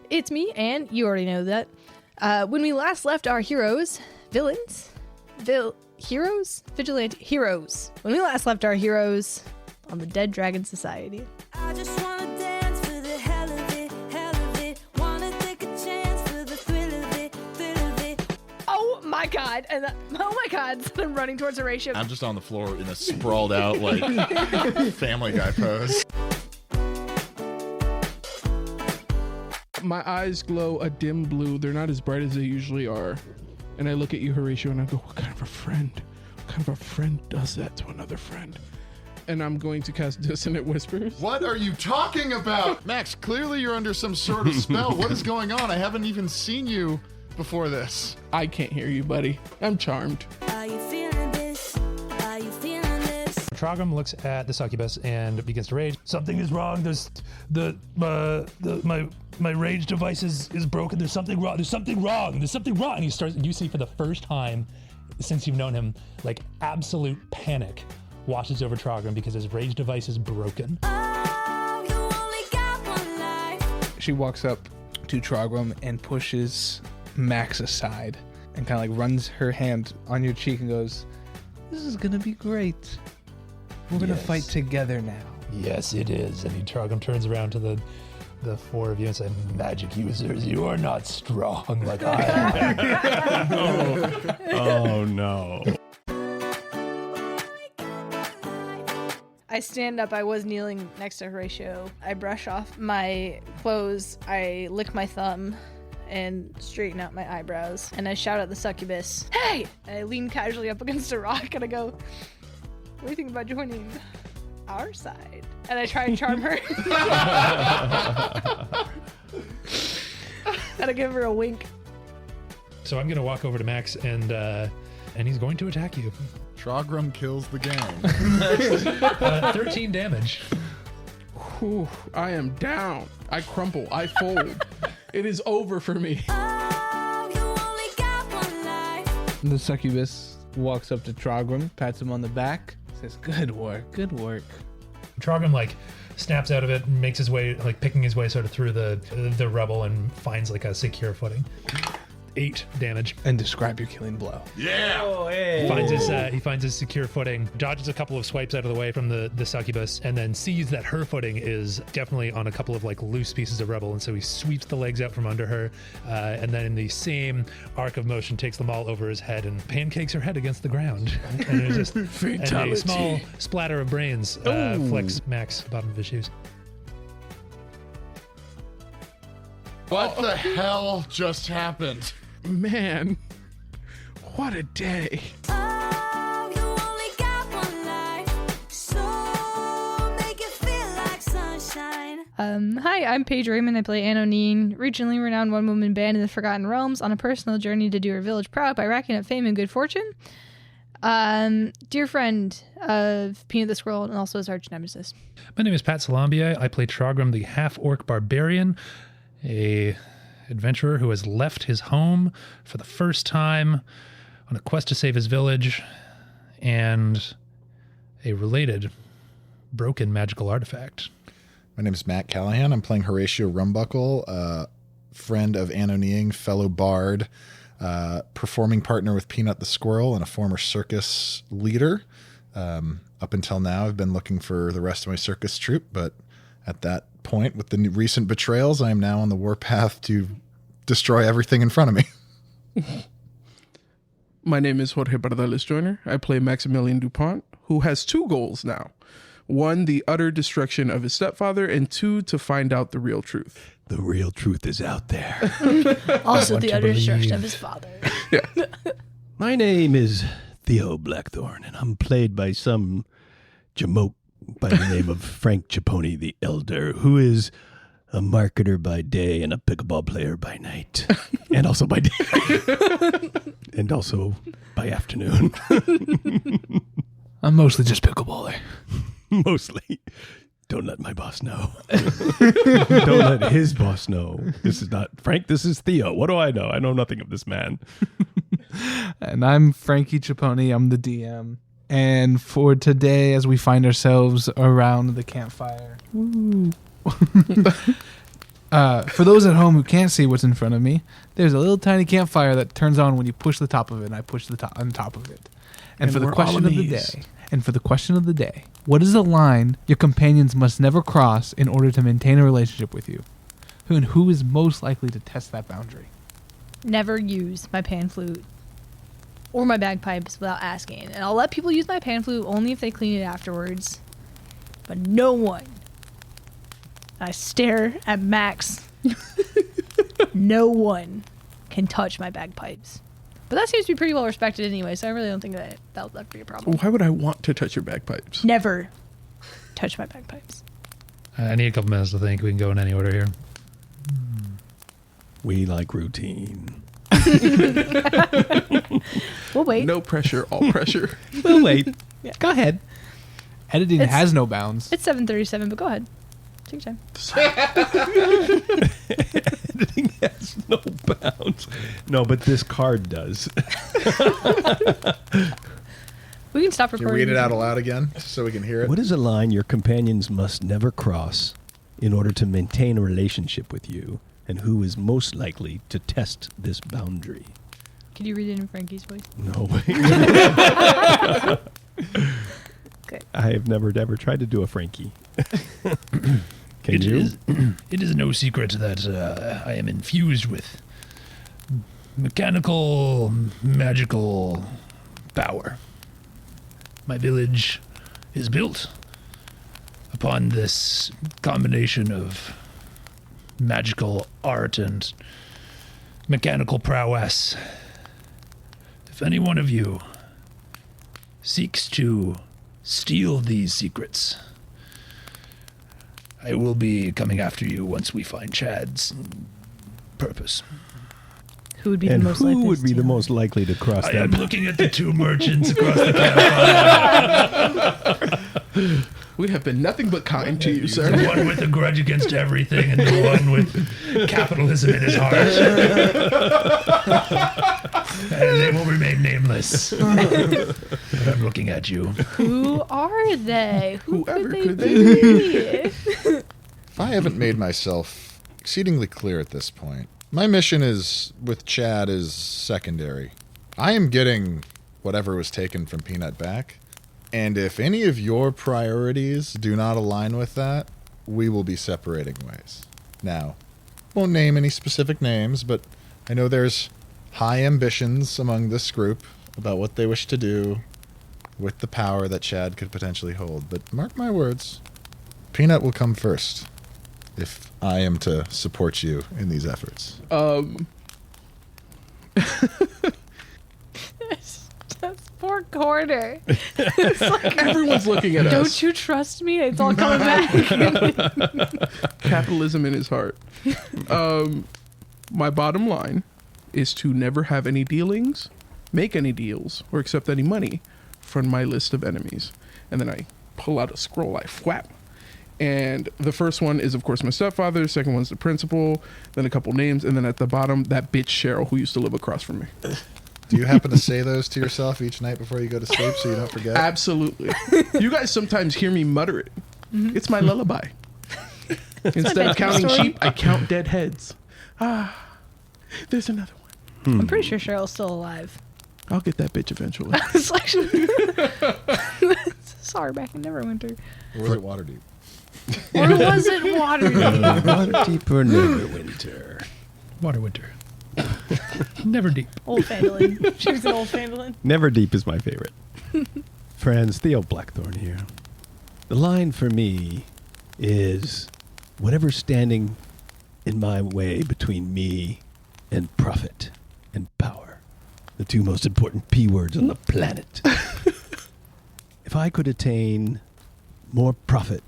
It's me, and you already know that. When we last left our heroes, villains? Vigilante heroes. When we last left our heroes on the Dead Dragon Society. I just wanna dance for the hell of it. Wanna take a chance for the thrill of it. Oh my god. And so I'm running towards Horatio. I'm just on the floor in a sprawled out, like, Family Guy pose. My eyes glow a dim blue. They're not as bright as they usually are. And I look at you, Horatio, and I go, what kind of a friend? What kind of a friend does that to another friend? And I'm going to cast Dissonant Whispers. What are you talking about? Max, clearly you're under some sort of spell. What is going on? I haven't even seen you before this. I can't hear you, buddy. I'm charmed. Are you feeling this? Are you feeling this? Trogrim looks at the succubus and begins to rage. Something is wrong. There's my rage device is broken. There's something wrong. There's something wrong. And he starts. You see for the first time since you've known him, like absolute panic washes over Trogrim because his rage device is broken. Oh, you only got one life. She walks up to Trogrim and pushes Max aside and kind of like runs her hand on your cheek and goes, "This is gonna be great. We're gonna fight together now." Yes, it is. And Trogrim turns around to the four of you and says, "Magic users, you are not strong like I am." Oh no. I stand up. I was kneeling next to Horatio. I brush off my clothes. I lick my thumb and straighten out my eyebrows. And I shout at the succubus, "Hey!" And I lean casually up against a rock and I go, "What do you think about joining our side?" And I try and charm her. And I give her a wink. So I'm going to walk over to Max and he's going to attack you. Trogrim kills the gang. 13 damage. Whew, I am down. I crumple. I fold. It is over for me. Oh, you only got one life. The succubus walks up to Trogrim, pats him on the back, says, "Good work, good work." Trogrim like snaps out of it and makes his way, like picking his way sort of through the rubble and finds like a secure footing. 8 damage. And describe your killing blow. Yeah! Oh, hey. He finds his secure footing, dodges a couple of swipes out of the way from the succubus, and then sees that her footing is definitely on a couple of like loose pieces of rubble, and so he sweeps the legs out from under her, and then in the same arc of motion takes them all over his head and pancakes her head against the ground. And it just and a small splatter of brains flecks Max bottom of his shoes. What the hell just happened? Man, what a day. Oh, you only got one life. So make it feel like sunshine. Hi, I'm Paige Raymond. I play Anonine, regionally renowned one-woman band in the Forgotten Realms, on a personal journey to do her village proud by racking up fame and good fortune. Dear friend of Peanut the Squirrel and also his arch nemesis. My name is Pat Salambia. I play Trogrim, the half-orc barbarian, a adventurer who has left his home for the first time on a quest to save his village and a related broken magical artifact. My name is Matt Callahan. I'm playing Horatio Rumbuckle, friend of Anonying, fellow bard, performing partner with Peanut the Squirrel, and a former circus leader. Up until now, I've been looking for the rest of my circus troupe, but at that point, with the recent betrayals, I am now on the warpath to destroy everything in front of me. My name is Jorge Bardalis Joyner. I play Maximilian Dupont, who has 2 goals now. 1, the utter destruction of his stepfather, and 2, to find out the real truth. The real truth is out there. Also the utter destruction of his father. My name is Theo Blackthorn, and I'm played by some jamoke by the name of Frank Chipone the Elder, who is a marketer by day and a pickleball player by night. And also by day. And also by afternoon. I'm mostly just pickleballer. Mostly. Don't let my boss know. Don't let his boss know. This is not Frank, this is Theo. What do I know? I know nothing of this man. And I'm Frankie Chipone. I'm the DM. And for today, as we find ourselves around the campfire, For those at home who can't see what's in front of me, there's a little tiny campfire that turns on when you push the top of it, and I push the top on top of it. And for the we're all question of the amazed. day, what is the line your companions must never cross in order to maintain a relationship with you? Who is most likely to test that boundary? Never use my pan flute or my bagpipes without asking. And I'll let people use my pan flute only if they clean it afterwards. But no one. I stare at Max. No one can touch my bagpipes. But that seems to be pretty well respected anyway, so I really don't think that'll be a problem. Why would I want to touch your bagpipes? Never touch my bagpipes. I need a couple minutes to think. We can go in any order here. We like routine. We'll wait. No pressure, all pressure. We'll wait. Yeah. Go ahead. Editing It's- has no bounds. It's 7:37, but go ahead. Take your time. Editing has no bounds. No, but this card does. We can stop Can you recording. read it out aloud again so we can hear it? What is a line your companions must never cross in order to maintain a relationship with you? And who is most likely to test this boundary? Can you read it in Frankie's voice? No way. Okay. I have never ever tried to do a Frankie. Can It you? is- it is no secret that I am infused with mechanical, magical power. My village is built upon this combination of magical art and mechanical prowess. If any one of you seeks to steal these secrets, I will be coming after you once we find Chad's purpose. Who would be And the most likely who to would be the steal? most likely to cross I that? am looking at the two merchants across the campfire. We have been nothing but kind to you, The sir. one with a grudge against everything and the one with capitalism in his heart. And they will remain nameless. But I'm looking at you. Who are they? Who Whoever could could they they be? If I haven't made myself exceedingly clear at this point, my mission is with Chad is secondary. I am getting whatever was taken from Peanut back, and if any of your priorities do not align with that, we will be separating ways. Now, won't name any specific names, but I know there's high ambitions among this group about what they wish to do with the power that Chad could potentially hold. But mark my words, Peanut will come first if I am to support you in these efforts. That's poor corner. It's like, Everyone's looking at don't us. you trust me? It's all coming back. Capitalism in his heart. My bottom line is to never have any dealings, make any deals, or accept any money from my list of enemies. And then I pull out a scroll, I whap. And the first one is, of course, my stepfather. The second one's the principal. Then a couple names. And then at the bottom, that bitch Cheryl who used to live across from me. Do you happen to say those to yourself each night before you go to sleep so you don't forget? Absolutely. You guys sometimes hear me mutter it. It's my lullaby. Instead of bedtime counting story. sheep, I count dead heads. Ah, there's another one. I'm pretty sure Cheryl's still alive. I'll get that bitch eventually. It's like sorry, back in Neverwinter. Or was it Waterdeep? Or was it Waterdeep? Water deeper, never winter. Water winter. Never deep. Old Fandolin. She was an Old Fandolin. Never deep is my favorite. Friends, Theo Blackthorn here. The line for me is whatever's standing in my way between me and profit and power. The two most important P words on the planet. If I could attain more profit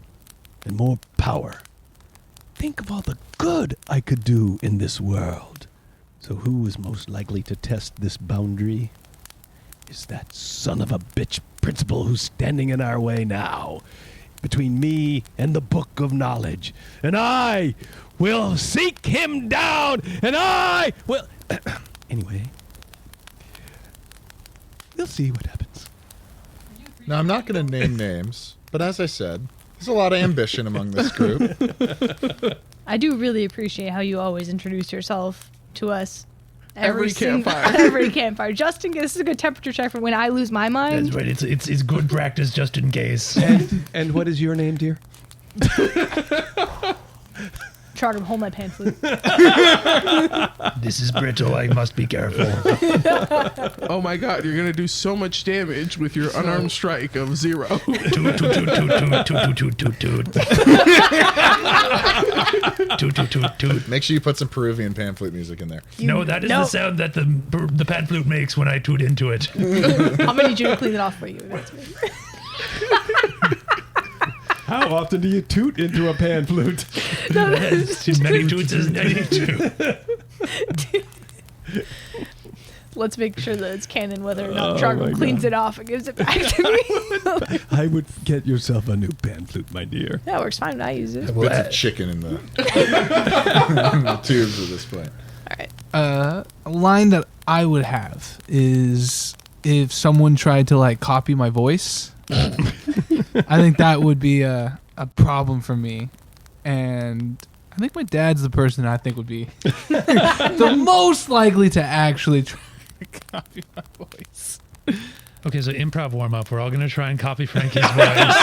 and more power, think of all the good I could do in this world. So who is most likely to test this boundary? Is that son of a bitch principal who's standing in our way now, between me and the book of knowledge. And I will seek him down, and I will... Anyway, we'll see what happens. Now, I'm not going to name names, but as I said, there's a lot of ambition among this group. I do really appreciate how you always introduce yourself to us. Every campfire. Every campfire. Just in case. This is a good temperature check for when I lose my mind. That's right. It's good practice just in case. And what is your name, dear? Trogger, hold my pan flute. This is brittle. I must be careful. Oh my god, you're gonna do so much damage with your unarmed strike of 0. Toot, toot, toot, toot, toot, toot, toot, toot, toot. Toot, toot, toot, toot. Make sure you put some Peruvian pan flute music in there. No, that is the sound that the pan flute makes when I toot into it. I'm gonna need you to clean it off for you. How often do you toot into a pan flute? Many toots as many toot. Let's make sure that it's canon whether or not my Trogger cleans God. it off and gives it back to me. I would get yourself a new pan flute, my dear. That works fine when I use it. Bits of chicken in the, in the tubes at this point. A line that I would have is if someone tried to like copy my voice. I think that would be a problem for me. And I think my dad's the person I think would be the most likely to actually try to copy my voice. Okay, so improv warm up. We're all gonna try and copy Frankie's voice.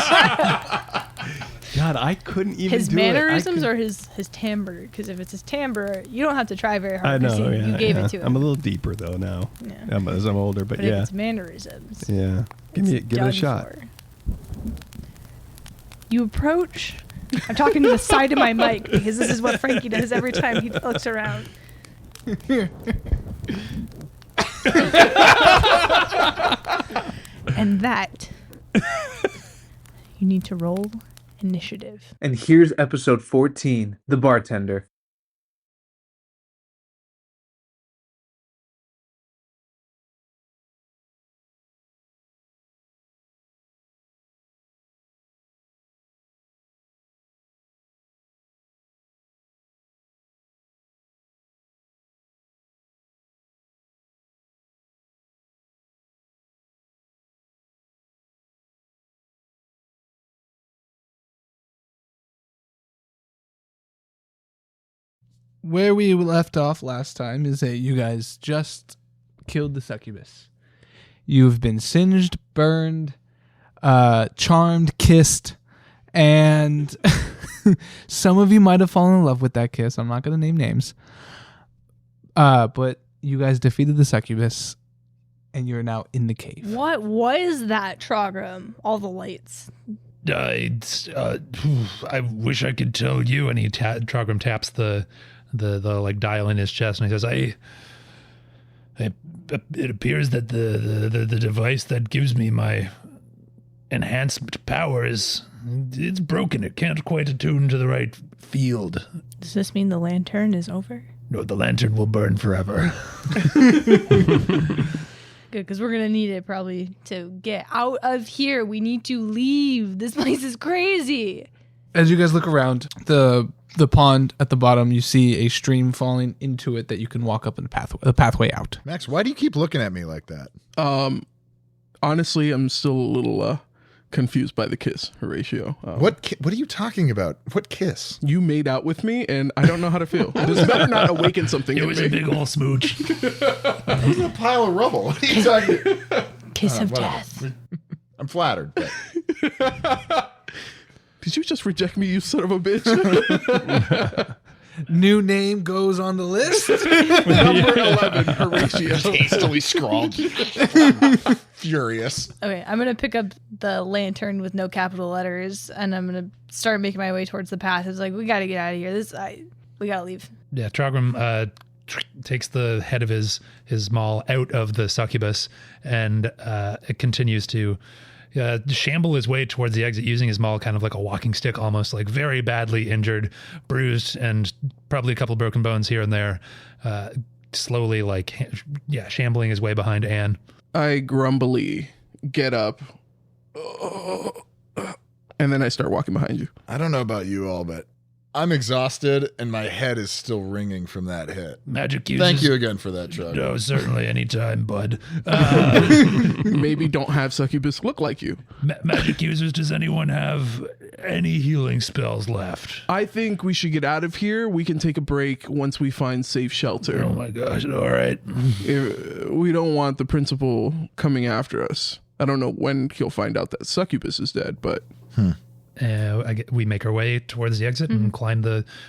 God, I couldn't even His do mannerisms it. or his timbre? Because if it's his timbre, you don't have to try very I hard. 'cause know, you gave it to him. I'm a little deeper, though, now. Yeah. As I'm older, but But if yeah. it's mannerisms, Yeah. Give it a done shot. for. You approach. I'm talking to the side of my mic because this is what Frankie does every time he looks around. And that you need to roll initiative. And here's episode 14, The Bartender. Where we left off last time is that you guys just killed the succubus. You've been singed, burned, charmed, kissed, and some of you might have fallen in love with that kiss. I'm not going to name names. But you guys defeated the succubus, and you're now in the cave. What was that, Trogram? All the lights. I wish I could tell you. And he Trogram taps the like dial in his chest, and he says, it appears that the device that gives me my enhanced power it's broken. It can't quite attune to the right field. Does this mean the lantern is over? No, the lantern will burn forever. Good, because we're gonna need it probably to get out of here. We need to leave. This place is crazy. As you guys look around the pond at the bottom, you see a stream falling into it that you can walk up in the pathway out. Max, why do you keep looking at me like that? Honestly, I'm still a little confused by the kiss, Horatio. What are you talking about? What kiss? You made out with me, and I don't know how to feel. This better not awaken something It in was me. a big old smooch. It was a pile of rubble. What are you talking? Kiss of whatever. death. I'm flattered. But Did you just reject me, you son of a bitch? New name goes on the list. Number 11, Horatio. hastily scrawled. Furious. Okay, I'm gonna pick up the lantern with no capital letters, and I'm gonna start making my way towards the path. It's like, we gotta get out of here. We gotta leave. Yeah, Trogram takes the head of his maul out of the succubus, and it continues to shamble his way towards the exit using his maul kind of like a walking stick, almost like very badly injured, bruised, and probably a couple broken bones here and there, slowly shambling his way behind Anne. I grumbly get up, and then I start walking behind you. I don't know about you all, but I'm exhausted, and my head is still ringing from that hit. Magic users. Thank you again for that, Trug. No, certainly, anytime, bud. Maybe don't have succubus look like you. Magic users, does anyone have any healing spells left? I think we should get out of here. We can take a break once we find safe shelter. Oh my gosh, all right. We don't want the principal coming after us. I don't know when he'll find out that succubus is dead, but... We make our way towards the exit and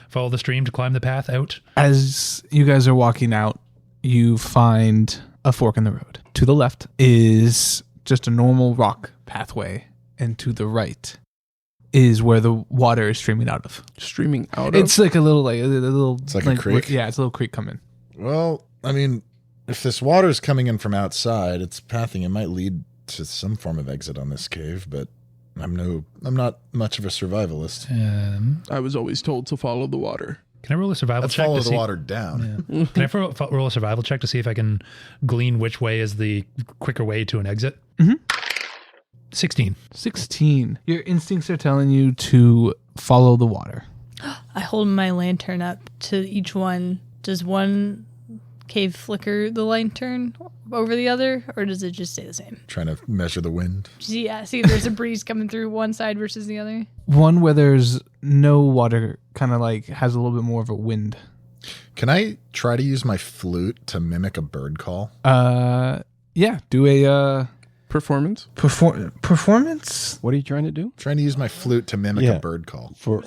follow the stream to climb the path out. As you guys are walking out, you find a fork in the road. To the left is just a normal rock pathway, and to the right is where the water is streaming out of. Streaming out It's like a little, It's like a creek? Yeah, it's a little creek coming. Well, I mean, if this water's coming in from outside, it's pathing. It might lead to some form of exit on this cave, but I'm not much of a survivalist. I was always told to follow the water. Can I roll a survival Let's check? follow to the see- water down. Can I roll a survival check to see if I can glean which way is the quicker way to an exit? Mhm. 16. 16. Your instincts are telling you to follow the water. I hold my lantern up to each one. Does one cave flicker the lantern over the other, or does it just stay the same? Trying to measure the wind. See if there's a breeze coming through one side versus the other. One where there's no water kind of like has a little bit more of a wind. Can I try to use my flute to mimic a bird call? Yeah, do a Performance? performance. What are you trying to do? Trying to use my flute to mimic Yeah. a bird call. For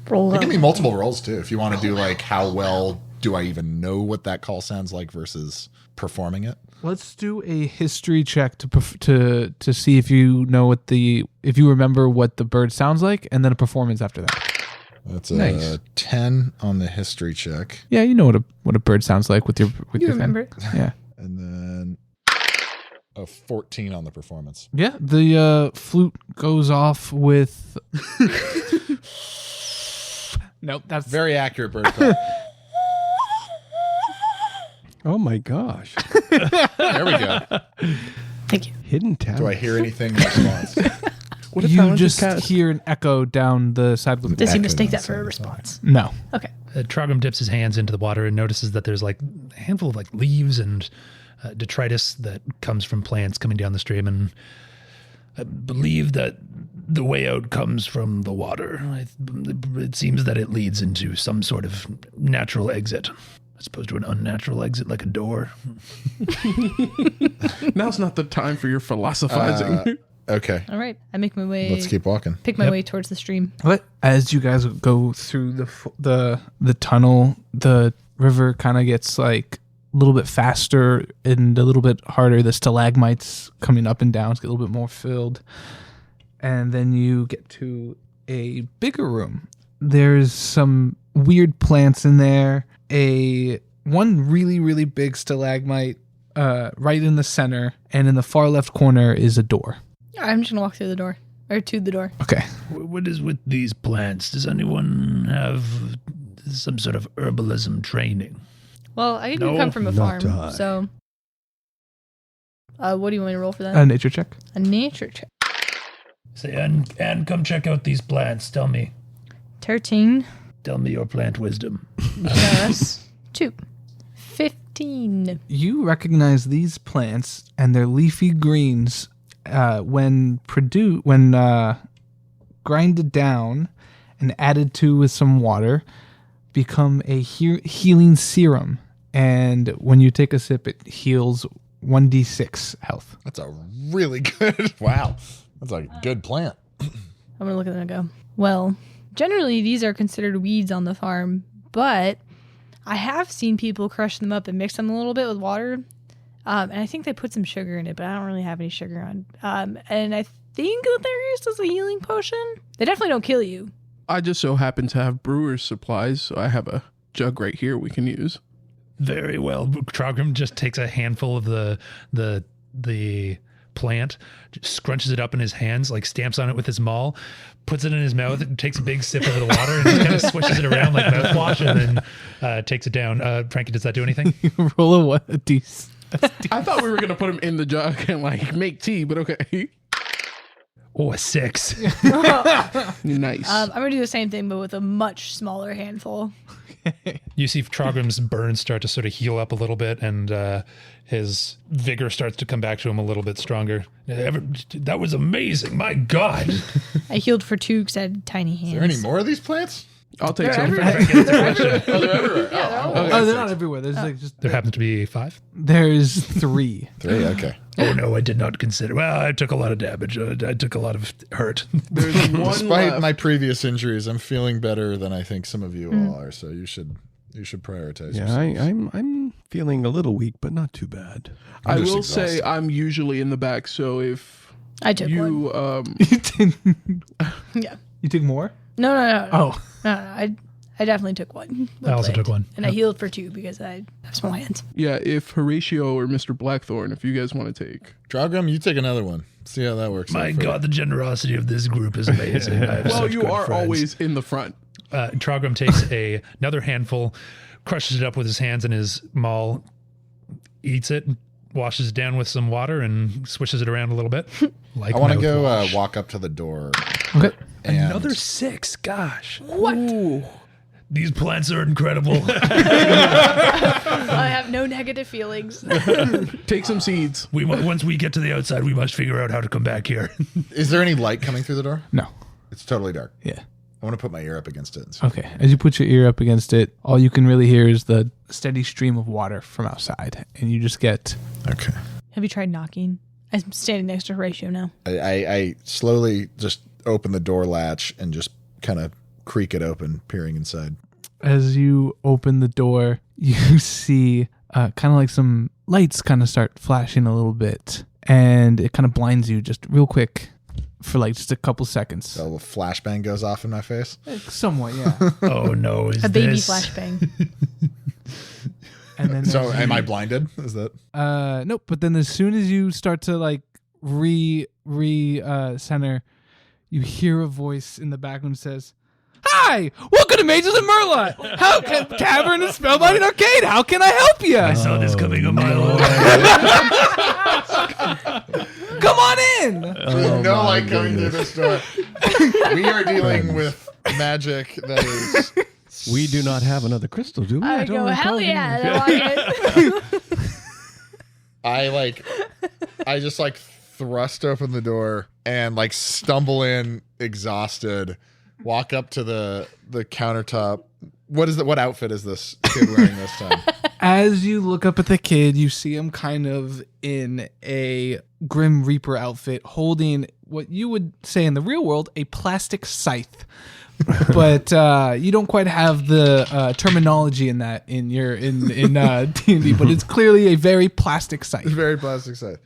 Roll Give up. me multiple rolls too, if you want to do like how well do I even know what that call sounds like versus performing it. Let's do a history check to see if you know if you remember what the bird sounds like, and then a performance after that. That's a Nice. 10 on the history check, Yeah, you know what a bird sounds like with your You thing. remember it? Yeah. and then a 14 on the performance. Yeah, the flute goes off with. Nope, that's Very accurate bird call. oh my gosh, There we go. Thank you. hidden talent. Do I hear anything in response? What a you talented just cast. hear an echo down the side of the. Does he Echo mistake that outside for a the response? No. Okay. Trogrim dips his hands into the water and notices that there's like a handful of like leaves and detritus that comes from plants coming down the stream, and I believe that the way out comes from the water. It seems that it leads into some sort of natural exit, as opposed to an unnatural exit like a door. Now's not the time for your philosophizing. Okay, All right. I make my way. let's keep walking. Pick my way towards the stream. But as you guys go through the tunnel, the river kind of gets like a little bit faster and a little bit harder. The stalagmites coming up and down get a little bit more filled, and then you get to a bigger room. There's some weird plants in there. One really really big stalagmite right in the center, and in the far left corner is a door. I'm just gonna walk through the door or to the door. Okay. What is with these plants? Does anyone have some sort of herbalism training? Well, I do No, come from a not farm, I. so. What do you want me to roll for that? A nature check. A nature check. Say, and come check out these plants. Tell me 13 your plant wisdom. plus 2. 15. You recognize these plants and their leafy greens when grinded down and added to with some water become a healing serum, and when you take a sip it heals 1d6 health. That's a really good. Wow, that's a good plant. I'm going to look at them and go, well, generally these are considered weeds on the farm, but I have seen people crush them up and mix them a little bit with water. And I think they put some sugar in it, but I don't really have any sugar on. And I think that they're used as a healing potion. They definitely don't kill you. I just so happen to have brewer's supplies, so I have a jug right here we can use. Very well. Trogrim just takes a handful of the plant, just scrunches it up in his hands, like stamps on it with his maul, puts it in his mouth, and takes a big sip of the water, and just kind of swishes it around like mouthwash, and then takes it down. Frankie, does that do anything? Roll a what? A d6. I thought we were going to put them in the jug and like make tea, but okay. Oh, a 6. Nice. I'm gonna do the same thing, but with a much smaller handful. You see Trogrim's burns start to sort of heal up a little bit, and his vigor starts to come back to him a little bit stronger. That was amazing. My God. I healed for 2 because I had tiny hands. Is there any more of these plants? I'll take some. Oh, they're everywhere. Oh, they're not everywhere. There's like just There happens to be 5. there's 3. 3, okay. Oh, no, I did not consider. Well, I took a lot of damage. I took a lot of hurt. There's one Despite left. my previous injuries, I'm feeling better than I think some of you all are. So you should prioritize. Yeah, yourselves. I'm feeling a little weak, but not too bad. I I'm just will say exhausted. I'm usually in the back, so if I took one. you You did. Yeah. You took more? No. Oh, I definitely took one. I also took one. And I healed for 2 because I have small hands. yeah, if Horatio or Mr. Blackthorn, if you guys want to take. Trogrim, you take another one. See how that works. My out for God, the generosity of this group is amazing. I have Well, such you good are friends. always in the front. Trogrim takes another handful, crushes it up with his hands and his maul, eats it, washes it down with some water, and swishes it around a little bit. Like I want to go mouthwash. walk up to the door. okay. And Another 6. Gosh. Ooh. These plants are incredible. I have no negative feelings. Take some seeds. Once we get to the outside, we must figure out how to come back here. Is there any light coming through the door? No. It's totally dark. Yeah. I want to put my ear up against it. And see. Okay. As you put your ear up against it, all you can really hear is the steady stream of water from outside, and you just get. Okay. Have you tried knocking? I'm standing next to Horatio now. I slowly just open the door latch and just kind of creak it open, peering inside. As you open the door, you see kind of like some lights kind of start flashing a little bit, and it kind of blinds you just real quick for like just a couple seconds. So a little flashbang goes off in my face. Somewhat, yeah. Oh no, is A baby this flashbang. And then So as am you- I blinded? Is that? Nope. But then as soon as you start to like center, you hear a voice in the background says, "Hi, welcome to Mages and Merlot. How can Tavern and Spellbinding Arcade? How can I help you? I saw this coming a mile away. Come on in." There's no light coming through this door. We are dealing with magic that is. We do not have another crystal, do we? I don't go, hell recall yeah. doing And I walk in. I just like thrust open the door and like stumble in exhausted, walk up to the countertop. What outfit is this kid wearing this time? As you look up at the kid, you see him kind of in a Grim Reaper outfit, holding what you would say in the real world a plastic scythe. But you don't quite have the terminology in that in D&D, but it's clearly a very plastic scythe. Very plastic side.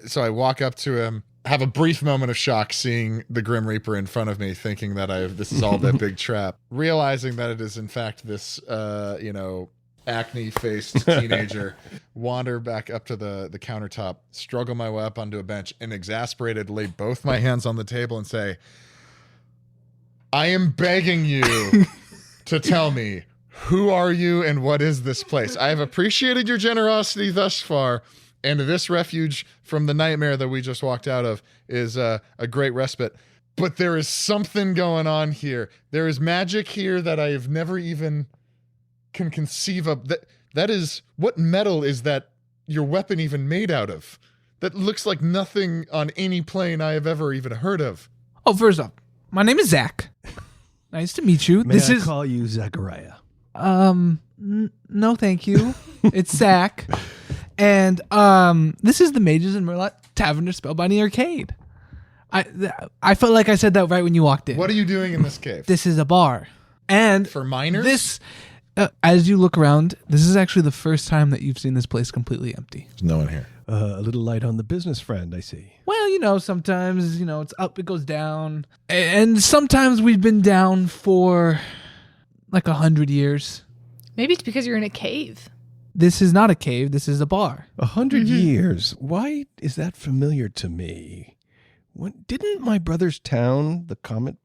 So I walk up to him, have a brief moment of shock seeing the Grim Reaper in front of me, thinking that this is all that big trap, realizing that it is in fact this acne-faced teenager. Wander back up to the countertop, struggle my way up onto a bench, and exasperated lay both my hands on the table and say, "I am begging you to tell me, who are you and what is this place? I have appreciated your generosity thus far, and this refuge from the nightmare that we just walked out of is a great respite. But there is something going on here. There is magic here that I have never even can conceive of. That is, what metal is that your weapon even made out of? That looks like nothing on any plane I have ever even heard of." Oh, first off, my name is Zach. Nice to meet you. May This I is call you Zachariah? no, thank you. It's Zach, and this is the Mages and Merlot Tavern or Spellbinding Arcade. I felt like I said that right when you walked in. What are you doing in this cave? This is a bar, and For minors? This, as you look around, this is actually the first time that you've seen this place completely empty. There's no one here. A little light on the business friend, I see. Well, sometimes it's up, it goes down, and sometimes we've been down for like 100 years. Maybe it's because you're in a cave. This is not a cave. This is a bar. 100 years. Why is that familiar to me? Didn't my brother's town, the comet,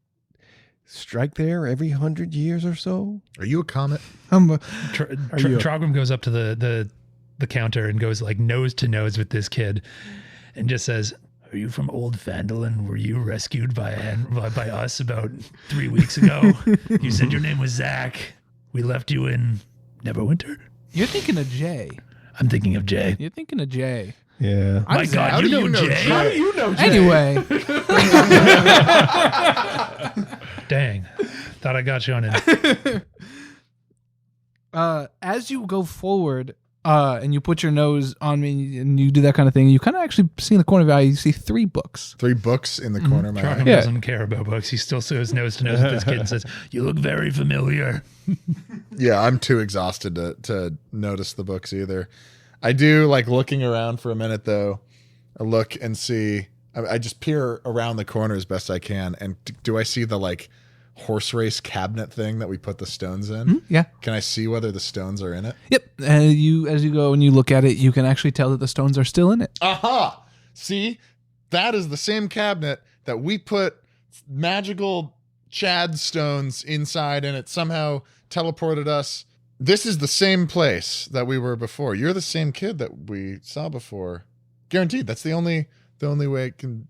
strike there every 100 years or so? Are you a comet? Trogrim goes up to the counter and goes like nose to nose with this kid and just says, Are you from Old Phandalin? Were you rescued by us about 3 weeks ago? You said your name was Zach. We left you in Neverwinter. You're thinking of Jay. I'm thinking of Jay. You're thinking of Jay. Yeah. My God, How do you know Jay? How do You know, Jay. Anyway, Dang. Thought I got you on it. as you go forward and you put your nose on me and you do that kind of thing, you kind of actually see in the corner of your eye, you see 3 books. 3 books in the corner of my eye. Trogam Yeah. doesn't care about books. He still says nose to nose with this kid and says, "You look very familiar." Yeah, I'm too exhausted to notice the books either. I do like looking around for a minute though. I look and see. I just peer around the corner as best I can, and do I see the like horse race cabinet thing that we put the stones in? Yeah. Can I see whether the stones are in it? Yep. And as you go and you look at it, you can actually tell that the stones are still in it. Aha! See, that is the same cabinet that we put magical Chad stones inside, and it somehow teleported us. This is the same place that we were before. You're the same kid that we saw before. Guaranteed. That's the only way it can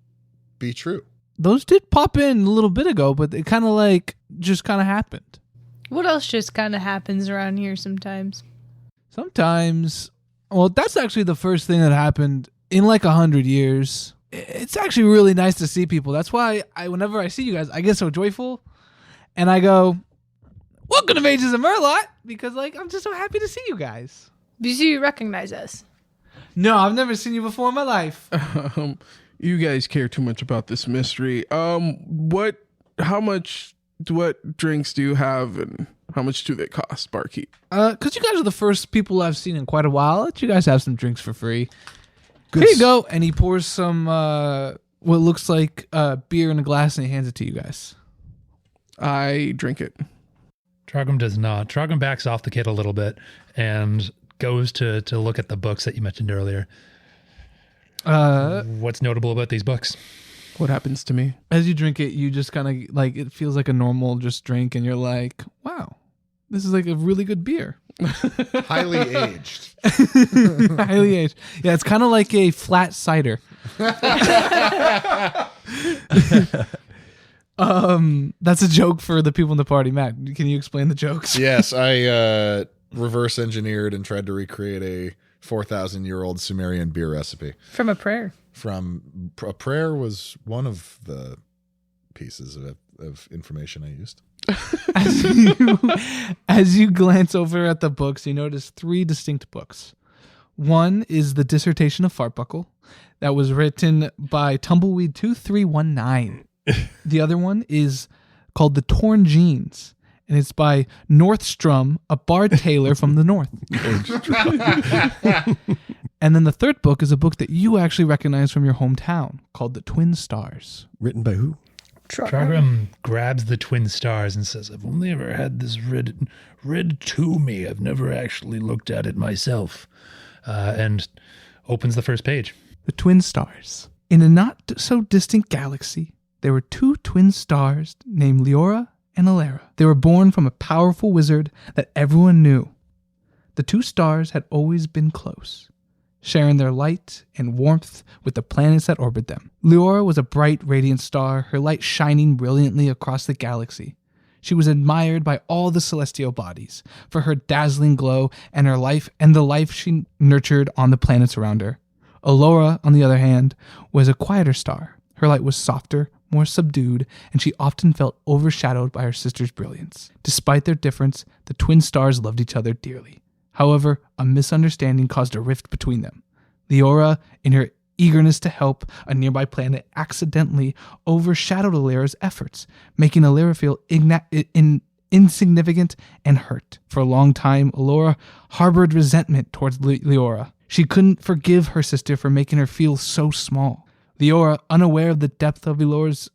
be true. Those did pop in a little bit ago, but it kind of like just kind of happened. What else just kind of happens around here sometimes? Sometimes, well, that's actually the first thing that happened in like 100 years. It's actually really nice to see people. That's why whenever I see you guys, I get so joyful, and I go, "Welcome to Mages of Merlot," because like I'm just so happy to see you guys. Do you recognize us? No, I've never seen you before in my life. You guys care too much about this mystery. What drinks do you have, and how much do they cost, barkeep? Because you guys are the first people I've seen in quite a while. I'll let you guys have some drinks for free. Here you go. And he pours some what looks like beer in a glass, and he hands it to you guys. I drink it. Trogam does not. Trogam backs off the kid a little bit and goes to look at the books that you mentioned earlier. What's notable about these books? What happens to me? As you drink it, you just kind of like, it feels like a normal just drink, and you're like, wow, this is like a really good beer. Highly aged. Highly aged. Yeah, it's kind of like a flat cider. That's a joke for the people in the party. Matt, can you explain the jokes? Yes, I reverse engineered and tried to recreate a 4,000-year-old Sumerian beer recipe. From a prayer. From a prayer was one of the pieces of information I used. As you glance over at the books, you notice 3 distinct books. One is the Dissertation of Fartbuckle that was written by Tumbleweed 2319. The other one is called The Torn Jeans, and it's by Northstrom, a bard tailor from the north. And then the third book is a book that you actually recognize from your hometown called The Twin Stars. Written by who? Trogam grabs the twin stars and says, "I've only ever had this read to me. I've never actually looked at it myself." And opens the first page. The Twin Stars. In a not so distant galaxy, there were 2 twin stars named Leora and Alara. They were born from a powerful wizard that everyone knew. The 2 stars had always been close, sharing their light and warmth with the planets that orbit them. Leora was a bright, radiant star, her light shining brilliantly across the galaxy. She was admired by all the celestial bodies for her dazzling glow and her life and the life she nurtured on the planets around her. Alora, on the other hand, was a quieter star. Her light was softer, more subdued, and she often felt overshadowed by her sister's brilliance. Despite their difference, the twin stars loved each other dearly. However, a misunderstanding caused a rift between them. Leora, in her eagerness to help a nearby planet, accidentally overshadowed Alara's efforts, making Alara feel insignificant and hurt. For a long time, Alora harbored resentment towards Leora. She couldn't forgive her sister for making her feel so small. Leora, unaware of the depth of Elora's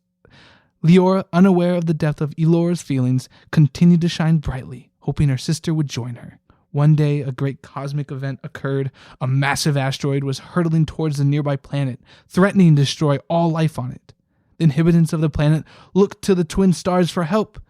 feelings, continued to shine brightly, hoping her sister would join her. One day, a great cosmic event occurred. A massive asteroid was hurtling towards the nearby planet, threatening to destroy all life on it. The inhabitants of the planet looked to the twin stars for help.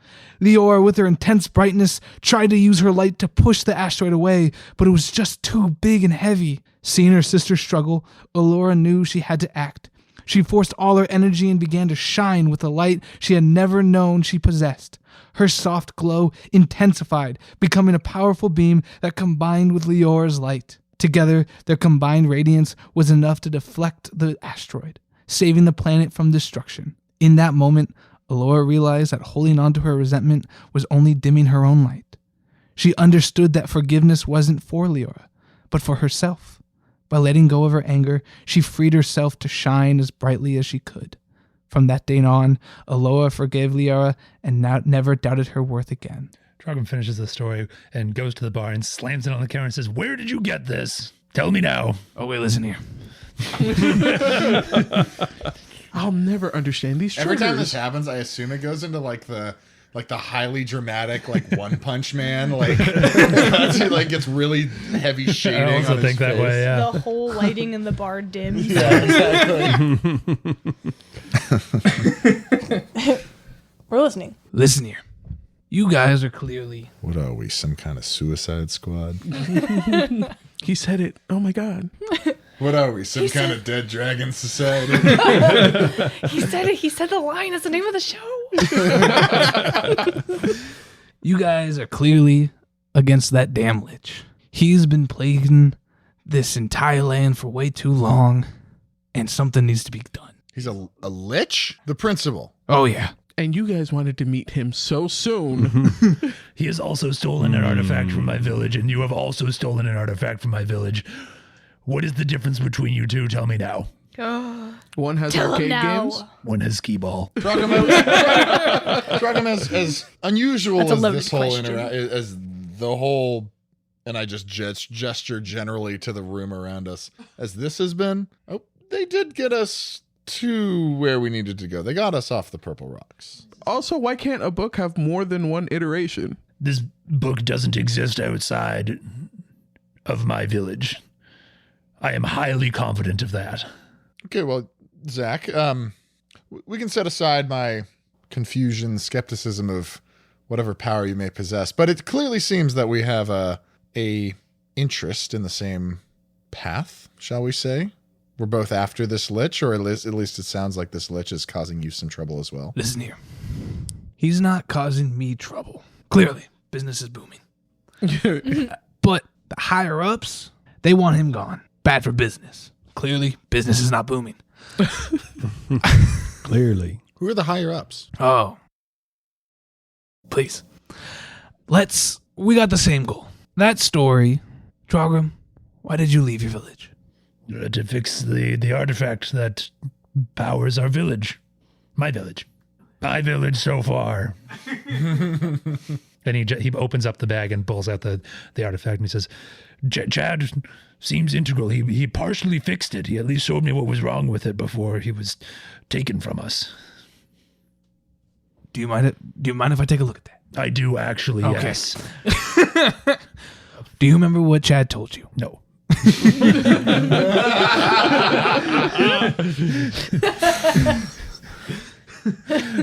Leora, with her intense brightness, tried to use her light to push the asteroid away, but it was just too big and heavy. Seeing her sister struggle, Alora knew she had to act. She forced all her energy and began to shine with a light she had never known she possessed. Her soft glow intensified, becoming a powerful beam that combined with Leora's light. Together, their combined radiance was enough to deflect the asteroid, saving the planet from destruction. In that moment, Alora realized that holding on to her resentment was only dimming her own light. She understood that forgiveness wasn't for Leora, but for herself. By letting go of her anger, she freed herself to shine as brightly as she could. From that day on, Alora forgave Leora and never doubted her worth again. Trogam finishes the story and goes to the bar and slams it on the counter and says, "Where did you get this? Tell me now." Oh, wait, listen here. I'll never understand these triggers. Every time this happens, I assume it goes into like the highly dramatic One Punch Man, he gets really heavy shading. I also on think his that face. way, yeah. The whole lighting in the bar dims. Yeah, exactly. We're listening. Listen here. You guys are clearly... What are we, some kind of suicide squad? He said it. Oh my God. What are we, some kind of dead dragon society? He said it. He said the line. It's the name of the show. You guys are clearly against that damn lich. He's been plaguing this entire land for way too long, and something needs to be done. He's a lich? The principal. Oh, yeah. And you guys wanted to meet him so soon. He has also stolen an artifact from my village, and you have also stolen an artifact from my village. What is the difference between you two? Tell me now. One has Tell him arcade now. games. One has skee ball. Dragam as unusual That's a as loaded this whole question. as the whole, and I just gesture generally to the room around us, as this has been. Oh, they did get us to where we needed to go. They got us off the Purple Rocks. Also, why can't a book have more than one iteration? This book doesn't exist outside of my village. I am highly confident of that. Okay, well, Zach, we can set aside my confusion, skepticism of whatever power you may possess, but it clearly seems that we have a interest in the same path, shall we say? We're both after this lich, or at least it sounds like this lich is causing you some trouble as well. Listen here. He's not causing me trouble. Clearly, business is booming. But the higher-ups, they want him gone. Bad for business. Clearly, business is not booming. Clearly. Who are the higher ups? Oh. Please. We got the same goal. That story. Drogram, why did you leave your village? To fix the artifact that powers our village. My village. My village so far. Then he opens up the bag and pulls out the artifact and he says, Chad seems integral. He partially fixed it. He at least showed me what was wrong with it before he was taken from us. Do you mind if I take a look at that? I do actually, Okay. yes. Do you remember what Chad told you? No.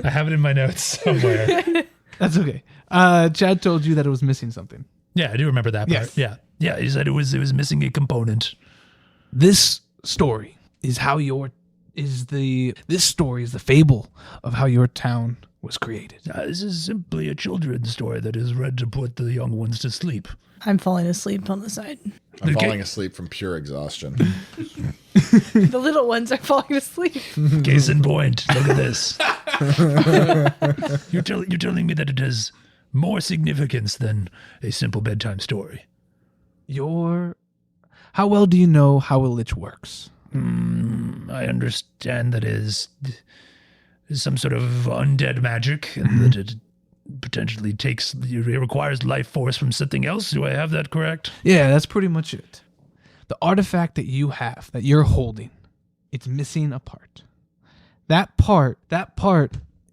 I have it in my notes somewhere. That's okay. Chad told you that it was missing something. Yeah, I do remember that part. Yes. Yeah. Yeah, he said it was missing a component. This story is this story is the fable of how your town was created. This is simply a children's story that is read to put the young ones to sleep. I'm falling asleep on the side. I'm Okay. falling asleep from pure exhaustion. The little ones are falling asleep. Case in point, look at this. You're telling me that it has more significance than a simple bedtime story. How well do you know how a lich works? I understand that is some sort of undead magic and that it potentially it requires life force from something else. Do I have that correct? Yeah, that's pretty much it. The artifact that you have, that you're holding, it's missing a part. That part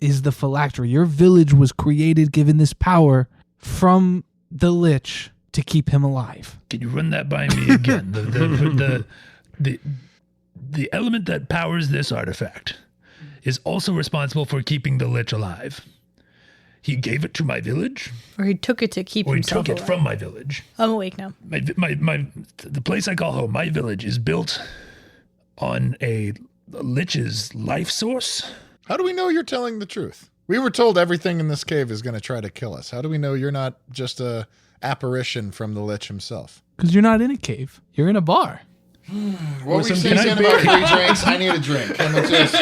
is the phylactery. Your village was created given this power from the lich to keep him alive. Can you run that by me again? The element that powers this artifact is also responsible for keeping the lich alive. He gave it to my village, Or he took it to keep or he himself took it alive. from my village. I'm awake now. The place I call home, my village, is built on a the Lich's life source? How do we know you're telling the truth? We were told everything in this cave is going to try to kill us. How do we know you're not just a apparition from the Lich himself? Because you're not in a cave. You're in a bar. What were you saying about free drinks? I need a drink. Let me just...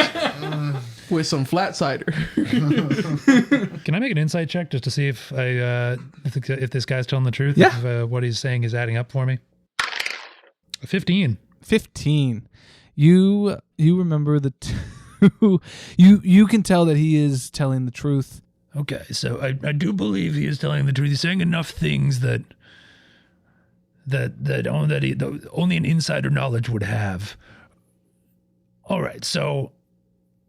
With some flat cider. Can I make an insight check just to see if if this guy's telling the truth? Yeah. If what he's saying is adding up for me. 15. 15. You remember the two. You can tell that he is telling the truth. Okay, so I do believe he is telling the truth. He's saying enough things that only an insider knowledge would have. All right, so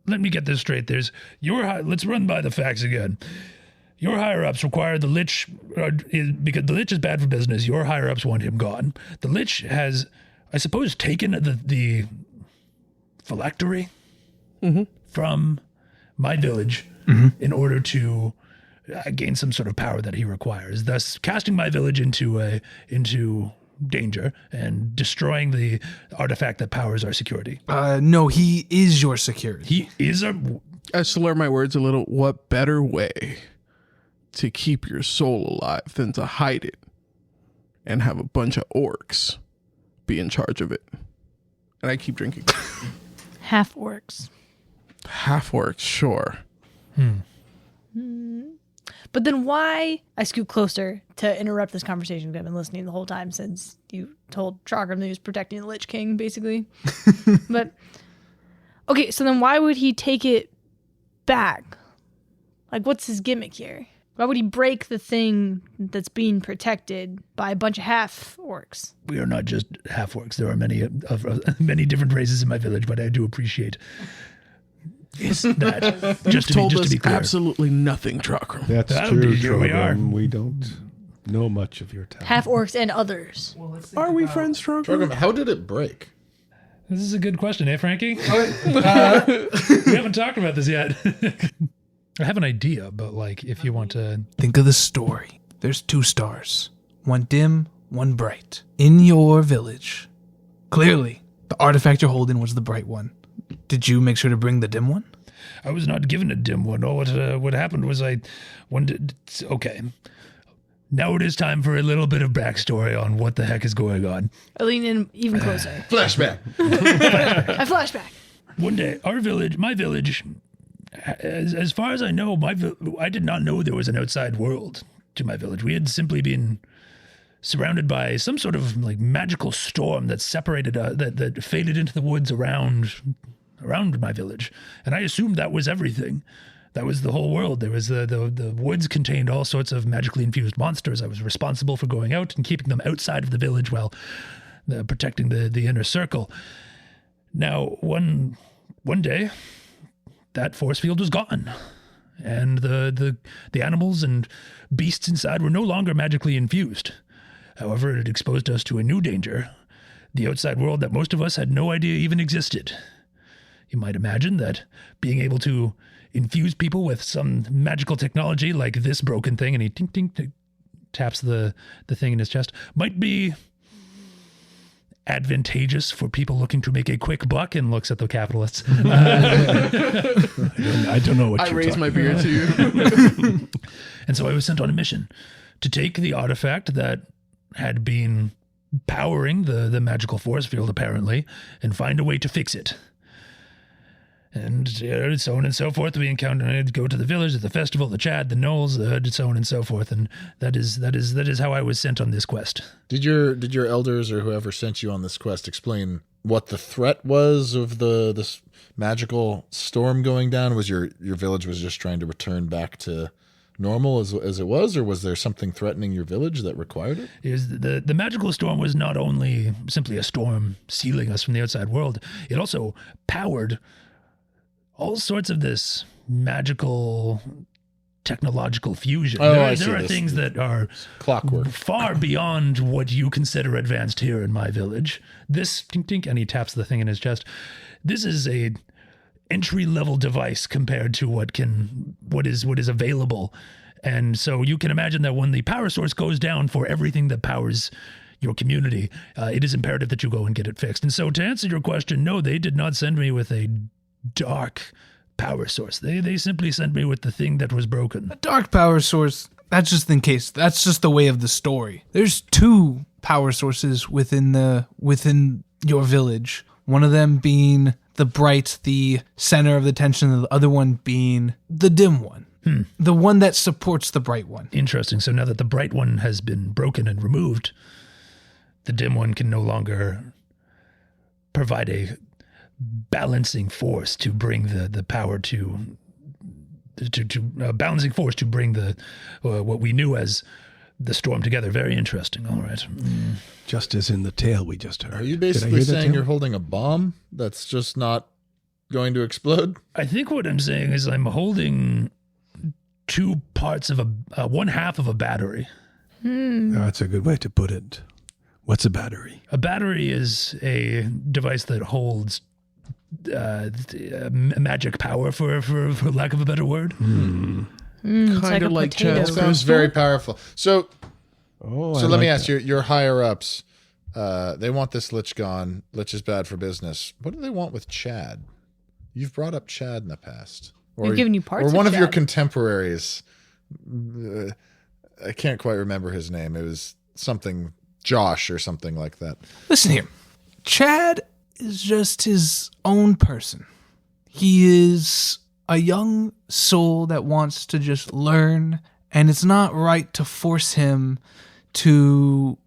let me get this straight. Let's run by the facts again. Your higher-ups require the Lich, because the Lich is bad for business. Your higher-ups want him gone. The Lich has, I suppose, taken the phylactery from my village in order to gain some sort of power that he requires, thus casting my village into danger and destroying the artifact that powers our security. No, he is your security. He is I slur my words a little. What better way to keep your soul alive than to hide it and have a bunch of orcs be in charge of it? And I keep drinking. Half orcs. Half orcs, sure. But then why? I scoot closer to interrupt this conversation because I've been listening the whole time since you told Trogrim that he was protecting the Lich King, basically. But, okay, so then why would he take it back? Like, what's his gimmick here? Why would he break the thing that's being protected by a bunch of half orcs? We are not just half orcs. There are many different races in my village, but I do appreciate that. Just to be clear. Absolutely nothing, Trogrim. That's That'll true, be- here we are. Trogrim. We don't know much of your talent. Half orcs and others. Are we friends, Trogrim? Trogrim, how did it break? This is a good question, eh, Frankie? We haven't talked about this yet. I have an idea, but like, if you want to... Think of the story. There's 2 stars. One dim, one bright. In your village. Clearly, the artifact you're holding was the bright one. Did you make sure to bring the dim one? I was not given a dim one. Oh, what happened was okay. Now it is time for a little bit of backstory on what the heck is going on. I lean in even closer. Flashback. I flashback. One day, my village, as far as I know, I did not know there was an outside world to my village. We had simply been surrounded by some sort of like magical storm that separated, that faded into the woods around my village. And I assumed that was everything. That was the whole world. There was the woods contained all sorts of magically infused monsters. I was responsible for going out and keeping them outside of the village while protecting the inner circle. Now, one day, that force field was gone, and the animals and beasts inside were no longer magically infused. However, it exposed us to a new danger, the outside world that most of us had no idea even existed. You might imagine that being able to infuse people with some magical technology like this broken thing, and he taps the thing in his chest, might be advantageous for people looking to make a quick buck, and looks at the capitalists. I don't know what I you're raise talking my beard about. to you. And so I was sent on a mission to take the artifact that had been powering the magical force field, apparently, and find a way to fix it. And so on and so forth. We encountered, I'd go to the village, the festival, the Chad, the Knolls, so on and so forth. And that is how I was sent on this quest. Did your elders or whoever sent you on this quest explain what the threat was of this magical storm going down? Was your village was just trying to return back to normal as it was, or was there something threatening your village that required it? The magical storm was not only simply a storm sealing us from the outside world, it also powered all sorts of this magical technological fusion. There are things that are clockwork far beyond what you consider advanced here in my village. This tink tink, and he taps the thing in his chest. This is a entry-level device compared to what is available. And so you can imagine that when the power source goes down for everything that powers your community, it is imperative that you go and get it fixed. And so to answer your question, no, they did not send me with a dark power source. They simply sent me with the thing that was broken. A dark power source, that's just in case. That's just the way of the story. There's 2 power sources within your village. One of them being the bright, the center of the tension, and the other one being the dim one. The one that supports the bright one. Interesting. So now that the bright one has been broken and removed, the dim one can no longer provide a balancing force to bring the power to balancing force to bring the what we knew as the storm together. Very interesting. All right. Just as in the tale we just heard. Are you Did I basically hear that saying tale? you're holding a bomb that's just not going to explode? I think what I'm saying is I'm holding 2 parts of one half of a battery. Oh, that's a good way to put it. What's a battery? A battery is a device that holds magic power, for lack of a better word. It's Kinda a like potato. Chad's Sounds crystal. very powerful. So Oh, let me ask you, your higher ups, they want this Lich gone. Lich is bad for business. What do they want with Chad? You've brought up Chad in the past. We've given you parts Or of one of your Chad. contemporaries. I can't quite remember his name. It was something Josh or something like that. Listen here. Chad is just his own person. He is a young soul that wants to just learn, and it's not right to force him to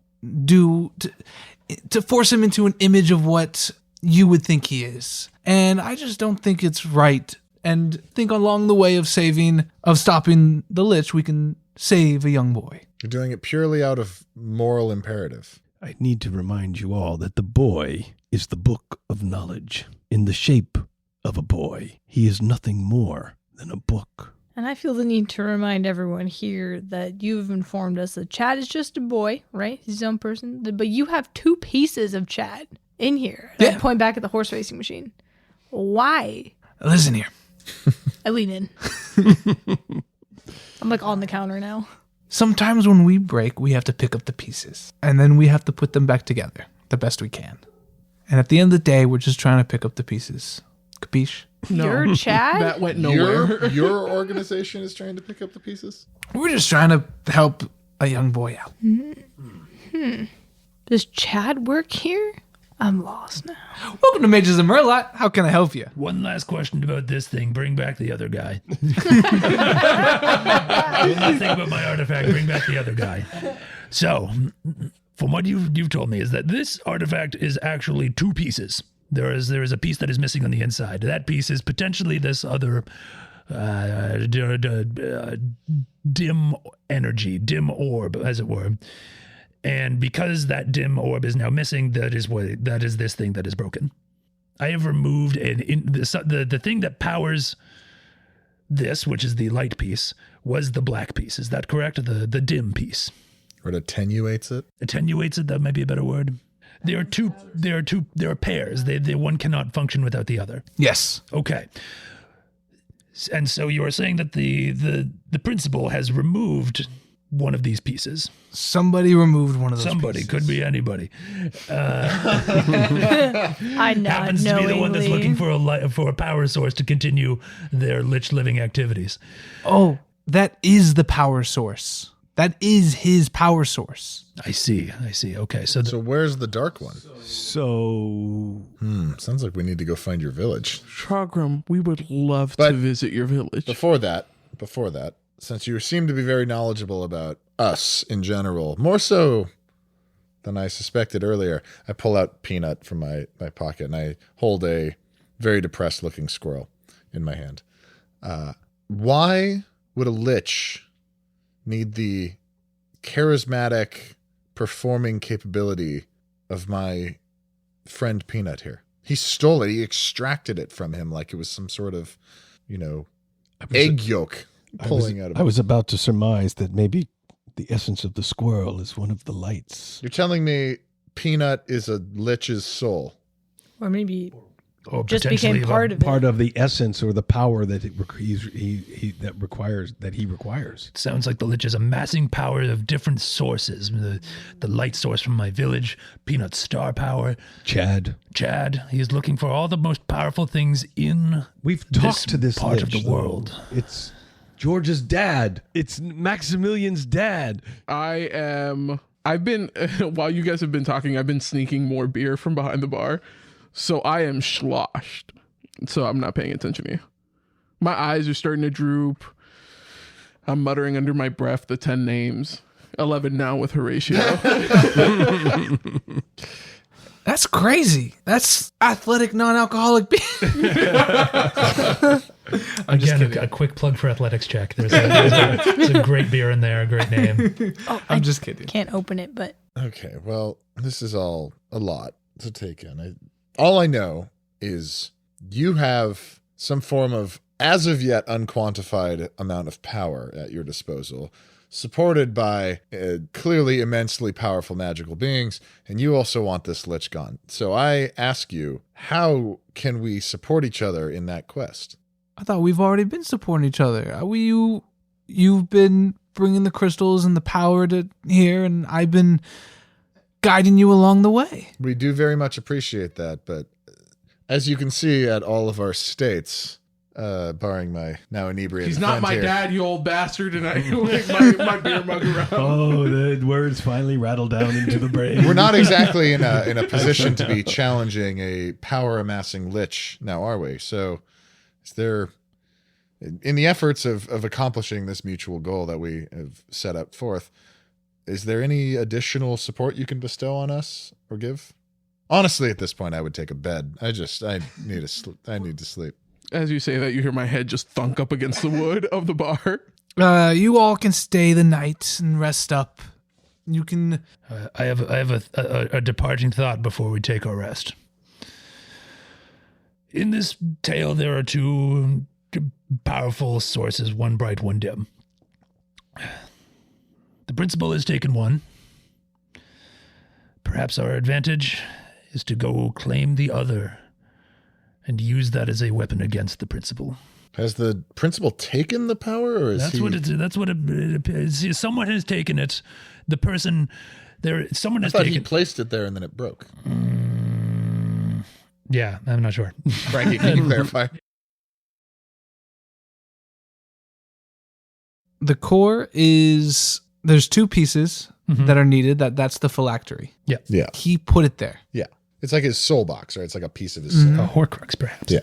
force him into an image of what you would think he is. And I just don't think it's right. And think along the way of stopping the Lich, we can save a young boy. You're doing it purely out of moral imperative. I need to remind you all that the boy is the book of knowledge. In the shape of a boy, he is nothing more than a book. And I feel the need to remind everyone here that you've informed us that Chad is just a boy, right? He's his own person. But you have 2 pieces of Chad in here. And I point back at the horse racing machine. Why? Listen here. I lean in. I'm like on the counter now. Sometimes when we break, we have to pick up the pieces. And then we have to put them back together the best we can. And at the end of the day, we're just trying to pick up the pieces. Capiche? No. You're Chad? That went nowhere. Your organization is trying to pick up the pieces? We're just trying to help a young boy out. Does Chad work here? I'm lost now. Welcome to Mages and Merlot. How can I help you? One last question about this thing. Bring back the other guy. One last thing about my artifact. Bring back the other guy. So, from what you've told me, is that this artifact is actually 2 pieces. There is a piece that is missing on the inside. That piece is potentially this other dim energy, dim orb, as it were. And because that dim orb is now missing, that is this thing that is broken. I have removed the thing that powers this, which is the light piece, was the black piece. Is that correct? The dim piece. Or it attenuates it? Attenuates it. That might be a better word. There are pairs. They one cannot function without the other. Yes. Okay. And so you are saying that the principal has removed one of these pieces. Somebody removed one of those Somebody, pieces. could be anybody. I not Happens to be the one that's looking knowingly. for a power source to continue their lich living activities. Oh, that is the power source. That is his power source. I see. Okay, so So where's the dark one? So, Sounds like we need to go find your village. Trogram, we would love But- to visit your village. Before that, since you seem to be very knowledgeable about us in general, more so than I suspected earlier, I pull out Peanut from my pocket and I hold a very depressed looking squirrel in my hand. Why would a lich need the charismatic performing capability of my friend Peanut here? He stole it. He extracted it from him like it was some sort of, egg yolk pulling out of I it. was about to surmise that maybe the essence of the squirrel is one of the lights. You're telling me Peanut is a lich's soul? Or maybe Or just potentially became part of it. Part of the essence or the power that he requires. Sounds like the Lich is amassing power of different sources. The light source from my village, Peanut's star power. Chad. He is looking for all the most powerful things in We've talked to this part of Lich, the world. though. It's George's dad. It's Maximilian's dad. I've been, while you guys have been talking, I've been sneaking more beer from behind the bar. So I am sloshed. So I'm not paying attention to you. My eyes are starting to droop. I'm muttering under my breath the 10 names. 11 now with Horatio. That's crazy. That's athletic, non-alcoholic beer. I'm just Again, kidding. a quick plug for athletics check. There's a great beer in there, a great name. Oh, I'm just kidding. Can't open it, but Okay, well, this is all a lot to take in. All I know is you have some form of, as of yet, unquantified amount of power at your disposal, supported by clearly immensely powerful magical beings, and you also want this Lich gone. So I ask you, how can we support each other in that quest? I thought we've already been supporting each other. You've been bringing the crystals and the power to here, and I've been guiding you along the way. We do very much appreciate that, but as you can see at all of our states, barring my now inebriated He's not friend my here, dad, you old bastard, and I wave my beer mug around. Oh, the words finally rattle down into the brain. we're not exactly in a position to be challenging a power amassing Lich now, are we? So is there, in the efforts of accomplishing this mutual goal that we have set up forth, is there any additional support you can bestow on us or give? Honestly, at this point, I would take a bed. I need to sleep. As you say that, you hear my head just thunk up against the wood of the bar. You all can stay the night and rest up. You can. I have a departing thought before we take our rest. In this tale, there are two powerful sources, one bright, one dim. The principal has taken one. Perhaps our advantage is to go claim the other and use that as a weapon against the principal. Has the principal taken the power, or is That's he? what it appears. Someone has taken it. The person there. Someone I has thought taken. he placed it there and then it broke. Yeah, I'm not sure. Frankie, can you clarify? The core is. There's two pieces that are needed. That's the phylactery. Yeah. He put it there. Yeah. It's like his soul box, right? It's like a piece of his soul. A Horcrux, perhaps. Yeah.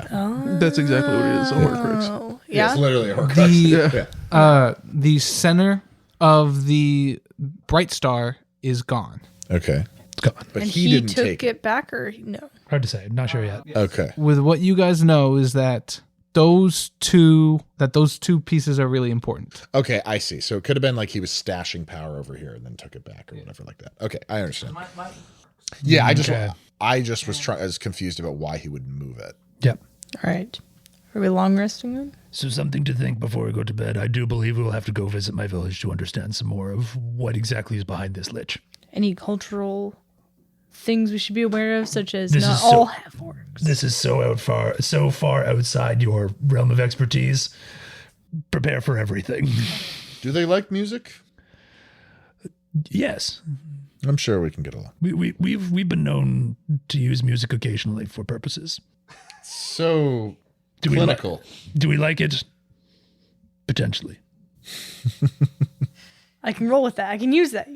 That's exactly what it is, a Horcrux. oh, Yeah, yeah. it's literally a Horcrux. The the center of the bright star is gone. Okay. It's gone. But And he didn't took take it back, or no? Hard to say. Not sure yet. Okay. With what you guys know is that those two pieces are really important. Okay, I see. So it could have been like he was stashing power over here and then took it back or whatever like that. Okay, I understand. Yeah, I just was as confused about why he would move it. Yep. All right. Are we long resting then? So something to think before we go to bed. I do believe we will have to go visit my village to understand some more of what exactly is behind this Lich. Any cultural things we should be aware of, such as This not is so- all have orcs? This is so far outside your realm of expertise. Prepare for everything. Do they like music? Yes. I'm sure we can get along. We've been known to use music occasionally for purposes. So Do clinical. do we like it? Potentially. I can roll with that. I can use that.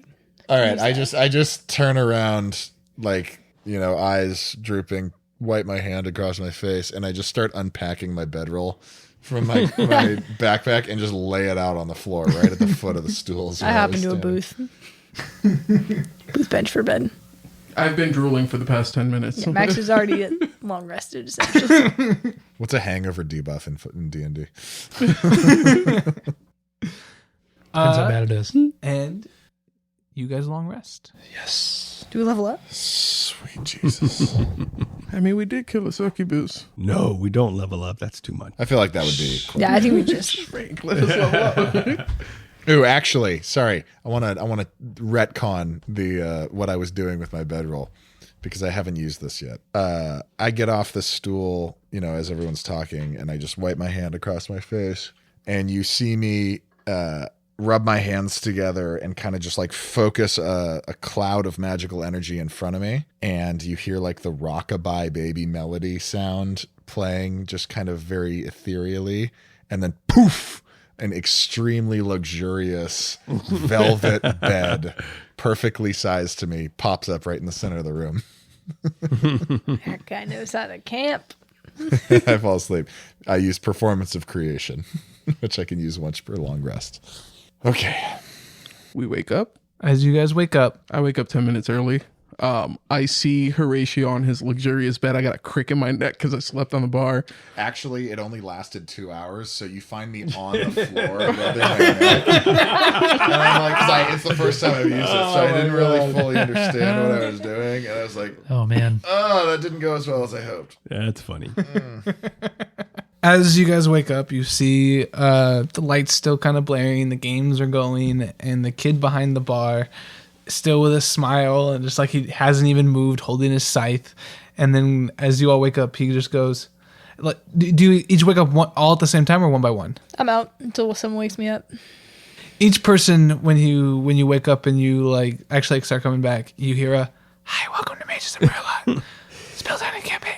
All right, I just turn around, like, eyes drooping, wipe my hand across my face, and I just start unpacking my bedroll from my backpack and just lay it out on the floor right at the foot of the stools. I where hop was into a standing. booth. Booth bench for bed. I've been drooling for the past 10 minutes. Yeah, Max is already long rested, essentially. What's a hangover debuff in D&D? Depends how bad it is. And you guys long rest. Yes. Do we level up? Sweet Jesus. I mean, we did kill a succubus. No, we don't level up. That's too much. I feel like that would be cool. Yeah, I think we just. Frank, let us level up. Ooh, actually, sorry. I want to retcon the what I was doing with my bedroll because I haven't used this yet. I get off the stool, as everyone's talking, and I just wipe my hand across my face, and you see me rub my hands together and kind of just like focus a cloud of magical energy in front of me, and you hear like the Rockabye Baby melody sound playing just kind of very ethereally, and then poof, an extremely luxurious velvet bed, perfectly sized to me, pops up right in the center of the room. That guy knows how to camp. I fall asleep. I use performance of creation, which I can use once per long rest. Okay. We wake up. As you guys wake up, I wake up 10 minutes early. I see Horatio on his luxurious bed. I got a crick in my neck because I slept on the bar. Actually, it only lasted 2 hours, so you find me on the floor rubbing my neck. And I'm like, 'cause it's the first time I've used it, so I didn't really fully understand what I was doing. And I was like, Oh man. oh, that didn't go as well as I hoped. That's funny. as you guys wake up, you see the lights still kind of blaring, the games are going, and the kid behind the bar still with a smile and just like he hasn't even moved, holding his scythe. And then as you all wake up, he just goes, like, do you each wake up all at the same time or one by one? I'm out until someone wakes me up. Each person, when you wake up and you like actually start coming back, you hear a, "Hi, welcome to Mage's Umbrella. Spell down in campaign."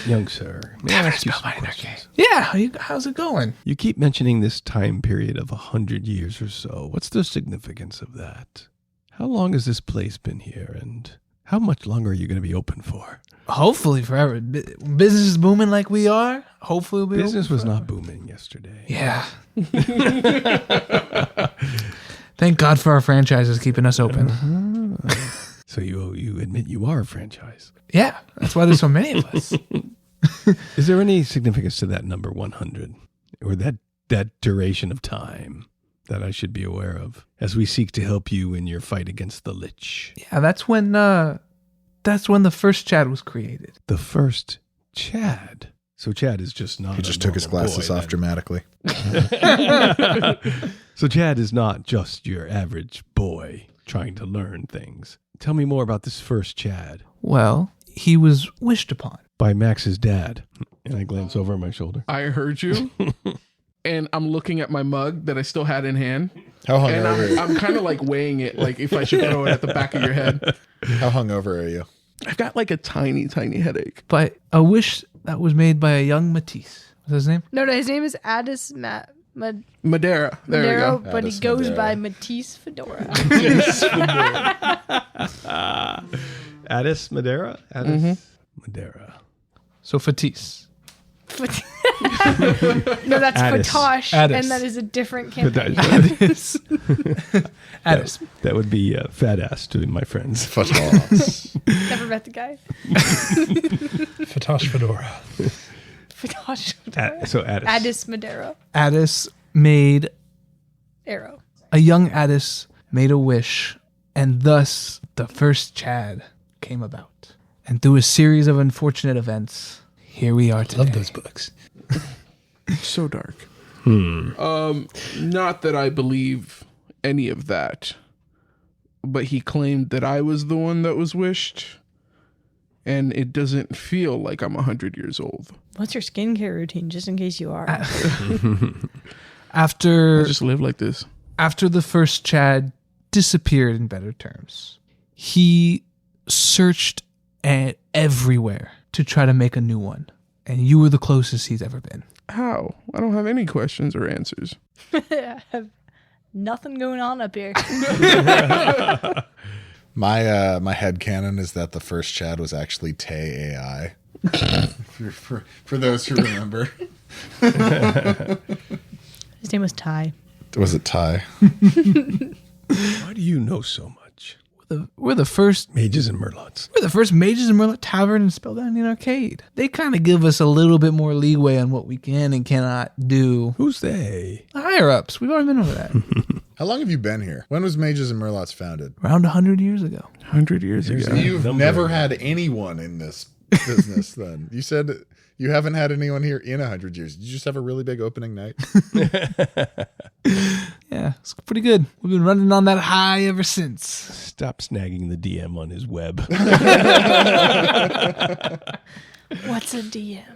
Young sir, may I ask you some questions? Yeah, how's it going? You keep mentioning this time period of 100 years or so. What's the significance of that? How long has this place been here, and how much longer are you going to be open for? Hopefully forever. Business is booming like we are. Hopefully we'll be Business open was forever. not booming yesterday. Yeah. Thank God for our franchises keeping us open. So you admit you are a franchise. Yeah, that's why there's so many of us. Is there any significance to that number 100, or that duration of time that I should be aware of as we seek to help you in your fight against the Lich? Yeah, that's when the first Chad was created. The first Chad. So Chad is just not. He just took his glasses off dramatically. So Chad is not just your average boy trying to learn things. Tell me more about this first Chad. Well, he was wished upon. By Max's dad. And I glance over my shoulder. I heard you. And I'm looking at my mug that I still had in hand. How And hungover? I'm kind of like weighing it, like if I should throw it at the back of your head. How hungover are you? I've got like a tiny, tiny headache. But a wish that was made by a young Matisse. What's his name? No, his name is Addis Madeira. There we Madero, go. but he Addis goes Madeira. by Matisse Fedora. Addis Madeira? Addis Madeira. So Fatisse. No, that's Addis. Fatosh, Addis. and that is a different campaign. Addis. Addis. That would be fat ass to my friends. Fatos. Never met the guy. Fatosh Fedora. Fatosh Fedora. So Addis. Addis Madero. Addis made Arrow. a young Addis made a wish, and thus the first Chad came about. And through a series of unfortunate events, here we are today. Love those books. So dark. Not that I believe any of that, but he claimed that I was the one that was wished, and it doesn't feel like I'm 100 years old. What's your skincare routine, just in case you are? I After just live like this. after the first Chad disappeared in better terms, he searched everywhere to try to make a new one. And you were the closest he's ever been. How? I don't have any questions or answers. I have nothing going on up here. My headcanon is that the first Chad was actually Tay AI. for those who remember. His name was Ty. Was it Ty? Why do you know so much? We're the first Mages and Merlots. Mages and Merlot Tavern and Spellbound Arcade. They kind of give us a little bit more leeway on what we can and cannot do. Who's they? The higher ups, we've already been over that. How long have you been here? When was Mages and Merlots founded? Around 100 years ago. 100 years ago. You've number. never had anyone in this business then. You said you haven't had anyone here in 100 years. Did you just have a really big opening night? Yeah, it's pretty good. We've been running on that high ever since. Stop snagging the DM on his web. What's a DM?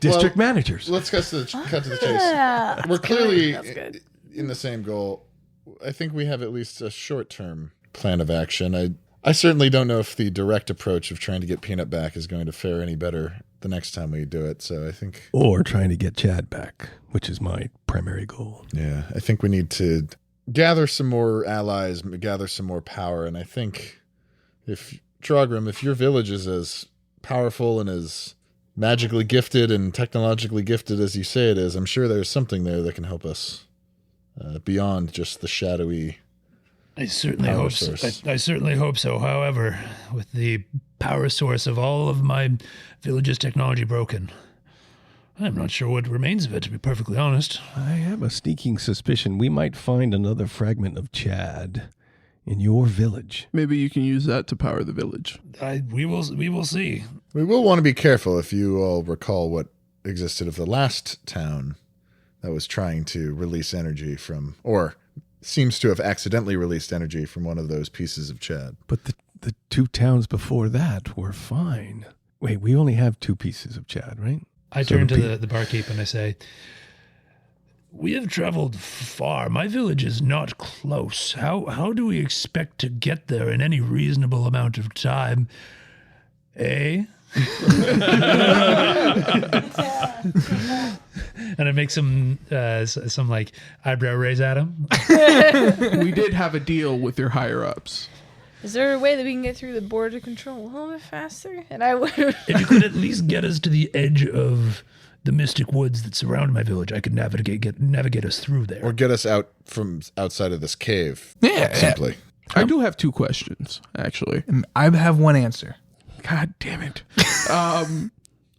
District managers. Let's cut to the chase. Yeah. We're clearly That's good. in the same goal. I think we have at least a short-term plan of action. I certainly don't know if the direct approach of trying to get Peanut back is going to fare any better the next time we do it. So I think, Or trying to get Chad back, which is my primary goal. yeah, I think we need to gather some more allies, gather some more power. And I think if Trogrim, if your village is as powerful and as magically gifted and technologically gifted as you say it is, I'm sure there's something there that can help us beyond just the shadowy. I certainly Power hope so. source. I certainly hope so. However, with the power source of all of my village's technology broken, I'm not sure what remains of it, to be perfectly honest. I have a sneaking suspicion we might find another fragment of Chad in your village. Maybe you can use that to power the village. We will see. We will want to be careful if you all recall what existed of the last town that was trying to release energy from, or seems to have accidentally released energy from one of those pieces of Chad. But the two towns before that were fine. Wait, we only have 2 pieces of Chad, right? I So turn to the the barkeep and I say, we have traveled far. My village is not close. How do we expect to get there in any reasonable amount of time? Eh? And I make some like eyebrow raise at him. We did have a deal with your higher ups. Is there a way that we can get through the border control a little bit faster? And I would. If you could at least get us to the edge of the mystic woods that surround my village, I could navigate us through there. Or get us out from outside of this cave. Yeah. Simply. I do have 2 questions, actually. I have one answer. God damn it.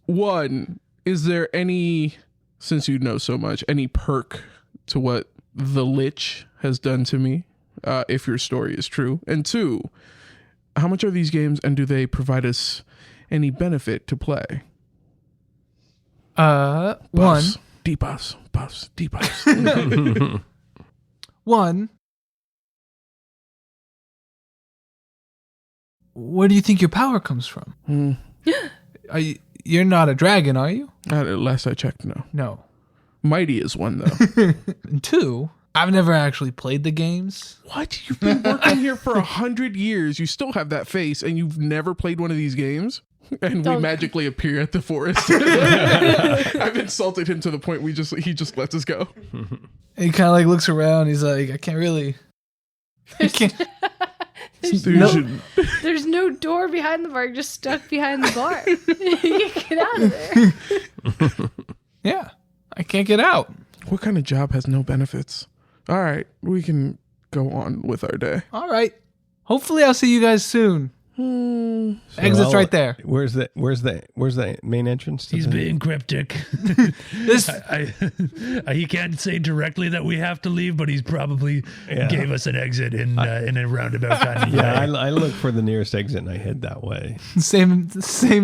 One, is there any, since you know so much, any perk to what the Lich has done to me, if your story is true? And 2, how much are these games and do they provide us any benefit to play? One. Buffs, debuffs, buffs, debuffs. One. Where do you think your power comes from? You're not a dragon, are you? Last I checked, no. No. Mighty is one, though. And 2, I've never actually played the games. What? You've been working here for 100 years. You still have that face, and you've never played one of these games? And we magically appear at the forest. I've insulted him to the point he just lets us go. And he kind of like looks around. He's like, I can't really. I can't. There's no door behind the bar. You're just stuck behind the bar. You can't get out of there. Yeah, I can't get out. What kind of job has no benefits? All right, we can go on with our day. All right. Hopefully, I'll see you guys soon. So Exit's right there. Where's the main entrance? He's being cryptic. This He can't say directly that we have to leave, but he's probably gave us an exit in a roundabout kind of way. I look for the nearest exit and I head that way. same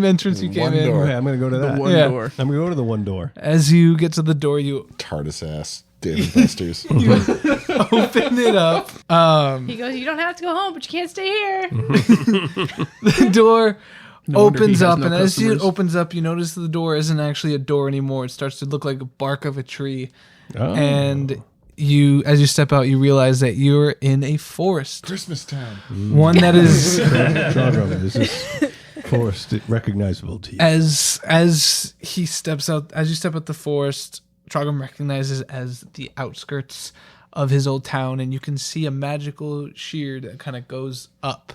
entrance you came One in. door. Okay, I'm going to go to that. One Yeah. door. I'm going to go to the one door. As you get to the door, you TARDIS ass. David Busters. open it up. He goes, you don't have to go home, but you can't stay here. The door No wonder he opens has up, no and as it customers. opens up, you notice the door isn't actually a door anymore. It starts to look like a bark of a tree. Oh. And as you step out, you realize that you're in a forest. Christmas town. One that is Trogrom, is this forest recognizable to you? as he steps out, as you step out the forest, Trogrom recognizes as the outskirts of his old town, and you can see a magical sheer that kind of goes up.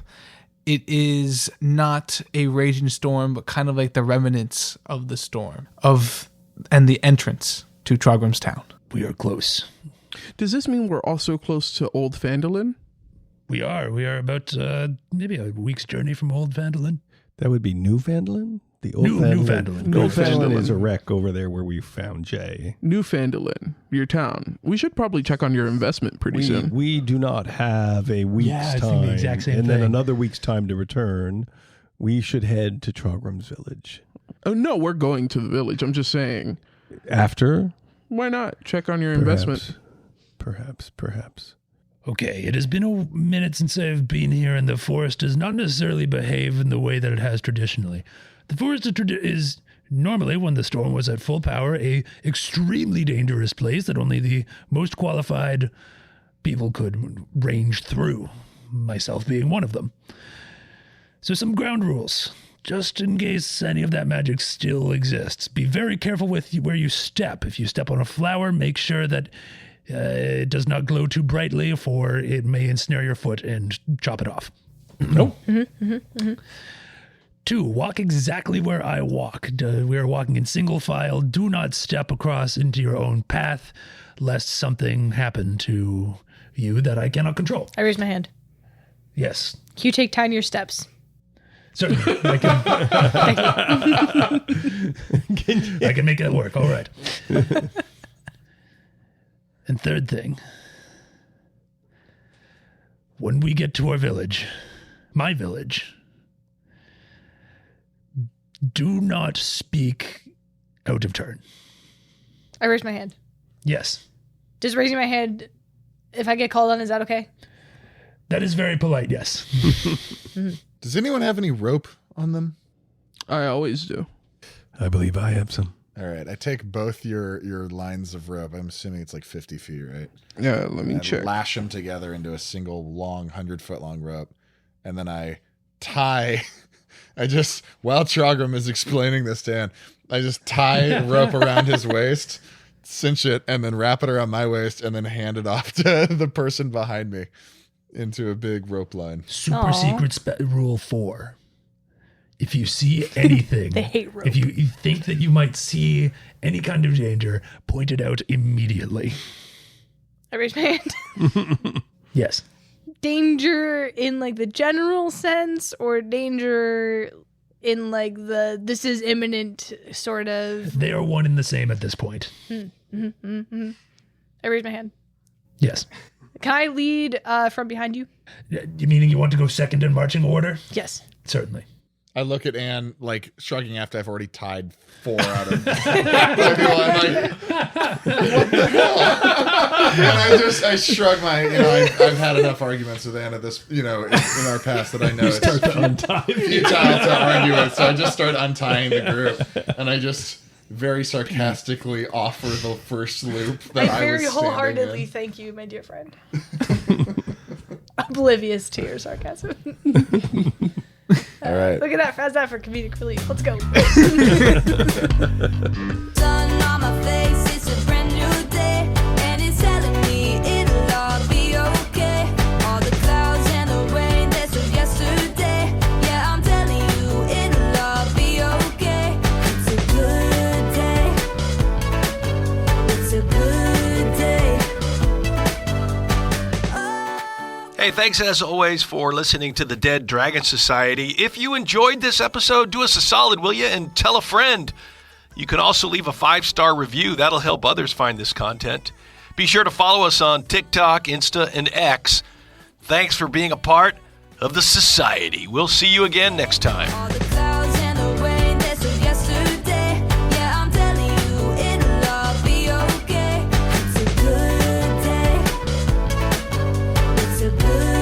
It is not a raging storm, but kind of like the remnants of the storm and the entrance to Trogrim's town. We are close. Does this mean we're also close to Old Phandalin? We are about maybe a week's journey from Old Vandalin. That would be New Vandalin? The old New Vandalin. New New Vandalin Vandalin. is a wreck over there where we found Jay. New Phandalin, your town. We should probably check on your investment pretty soon. We do not have a week's Yeah, I was time. thinking the exact same and then thing. another week's time to return. We should head to Trogrim's village. Oh, no, we're going to the village. I'm just saying. After why not? Check on your investment. Perhaps. Okay, it has been a minute since I've been here, and the forest does not necessarily behave in the way that it has traditionally. The forest is normally, when the storm was at full power, a extremely dangerous place that only the most qualified people could range through, myself being one of them. So some ground rules, just in case any of that magic still exists. Be very careful with where you step. If you step on a flower, make sure that it does not glow too brightly, for it may ensnare your foot and chop it off. Nope. 2, walk exactly where I walk. We are walking in single file. Do not step across into your own path, lest something happen to you that I cannot control. I raise my hand. Yes. Can you take tinier steps? Certainly. I can make it work. All right. And third thing, when we get to our village, my village, do not speak out of turn. I raise my hand. Yes. Just raising my hand, if I get called on, is that okay? That is very polite, yes. Does anyone have any rope on them? I always do. I believe I have some. All right, I take both your lines of rope. I'm assuming it's like 50 feet, right? Yeah, let me And check. lash them together into a single long 100-foot long rope, and then I tie. While Trogram is explaining this to Anne, I just tie rope around his waist, cinch it, and then wrap it around my waist, and then hand it off to the person behind me into a big rope line. Super secret rule 4. If you see anything, They hate rope. if you think that you might see any kind of danger, point it out immediately. I raise my hand. Yes. Danger in like the general sense, or danger in like the this is imminent sort of? They are one and the same at this point. I raise my hand. Yes. Can I lead from behind you? You meaning you want to go second in marching order? Yes. Certainly. I look at Anne, like, shrugging after I've already tied 4 out of 5 people. I'm like, what the hell? And I shrug my, I've had enough arguments with Anne at this, in our past that I know it's futile to argue with. So I just start untying the group, and I just very sarcastically offer the first loop that I I very was wholeheartedly in. thank you, my dear friend. Oblivious to your sarcasm. All right. Look at that. How's that for comedic relief? Let's go. Sun on my face, it's a brand new day, and it's telling me it'll all be okay. All the clouds and the rain, that's just yesterday. Yeah, I'm telling you, it'll all be okay. It's a good day. It's a good day. Hey, thanks as always for listening to the Dead Dragon Society. If you enjoyed this episode, do us a solid, will you? And tell a friend. You can also leave a 5-star review. That'll help others find this content. Be sure to follow us on TikTok, Insta, and X. Thanks for being a part of the society. We'll see you again next time. All the clouds and the rain, that's just yesterday. Yeah, I'm telling you, it'll all be okay. It's a good day. It's a good